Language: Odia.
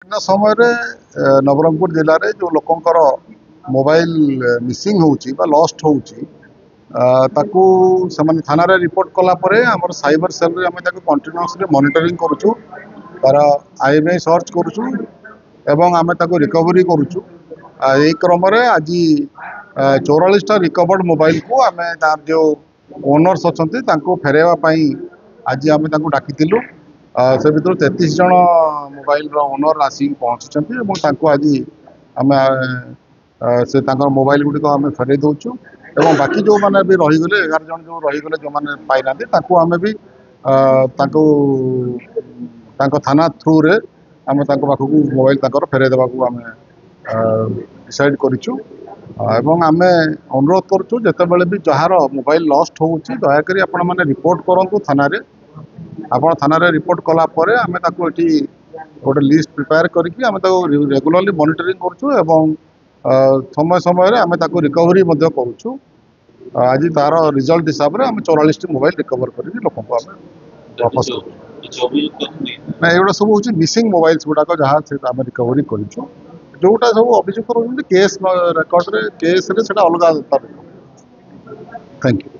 ବିଭିନ୍ନ ସମୟରେ ନବରଙ୍ଗପୁର ଜିଲ୍ଲାରେ ଯେଉଁ ଲୋକଙ୍କର ମୋବାଇଲ ମିସିଂ ହେଉଛି ବା ଲଷ୍ଟ ହେଉଛି ତାକୁ ସେମାନେ ଥାନାରେ ରିପୋର୍ଟ କଲା ପରେ ଆମର ସାଇବର ସେଲ୍ରେ ଆମେ ତାକୁ କଣ୍ଟିନ୍ୟୁଅସଲି ମନିଟରିଂ କରୁଛୁ, ତାର IMEI ସର୍ଚ୍ଚ କରୁଛୁ ଏବଂ ଆମେ ତାକୁ ରିକଭରି କରୁଛୁ। ଏହି କ୍ରମରେ ଆଜି 44ଟା ରିକଭର୍ଡ ମୋବାଇଲକୁ ଆମେ ତାର ଯେଉଁ ଓନର୍ସ ଅଛନ୍ତି ତାଙ୍କୁ ଫେରାଇବା ପାଇଁ ଆଜି ଆମେ ତାଙ୍କୁ ଡାକିଥିଲୁ। ସେ ଭିତରୁ 33 ଜଣ ମୋବାଇଲର ଓନର ଆସିକି ପହଞ୍ଚିଛନ୍ତି ଏବଂ ତାଙ୍କୁ ଆଜି ଆମେ ସେ ତାଙ୍କର ମୋବାଇଲ ଗୁଡ଼ିକ ଆମେ ଫେରାଇ ଦେଉଛୁ ଏବଂ ବାକି ଯେଉଁମାନେ ବି ରହିଗଲେ 11 ଜଣ ଯେଉଁ ରହିଗଲେ ଯେଉଁମାନେ ପାଇନାହାନ୍ତି ତାଙ୍କୁ ଆମେ ବି ତାଙ୍କୁ ତାଙ୍କ ଥାନା ଥ୍ରୁରେ ଆମେ ତାଙ୍କ ପାଖକୁ ମୋବାଇଲ ତାଙ୍କର ଫେରାଇ ଦେବାକୁ ଆମେ ଡିସାଇଡ୍ କରିଛୁ ଏବଂ ଆମେ ଅନୁରୋଧ କରୁଛୁ ଯେତେବେଳେ ବି ଯାହାର ମୋବାଇଲ ଲଷ୍ଟ ହେଉଛି ଦୟାକରି ଆପଣମାନେ ରିପୋର୍ଟ କରନ୍ତୁ ଥାନାରେ। ଆପଣ ଥାନାରେ ରିପୋର୍ଟ କଲା ପରେ ଆମେ ତାକୁ ଏଠି ଗୋଟେ ଲିଷ୍ଟ ପ୍ରିପେୟାର କରିକି ଆମେ ତାକୁ ରେଗୁଲାରଲି ମନିଟରିଂ କରୁଛୁ ଏବଂ ସମୟ ସମୟରେ ଆମେ ତାକୁ ରିକଭରି ମଧ୍ୟ କରୁଛୁ। ଆଜି ତାର ରିଜଲ୍ଟ ହିସାବରେ ଆମେ 44ଟି ମୋବାଇଲ ରିକଭର କରିକି ଲୋକଙ୍କୁ ଆମେ वापस ना एगुड़ा सब हूँ मिसिंग मोबाइल्स गुड़ाक जहाँ आम रिकवरी करूँ जोटा सब अभियुक्त रोच केस रेकर्ड केस अलग थैंक यू।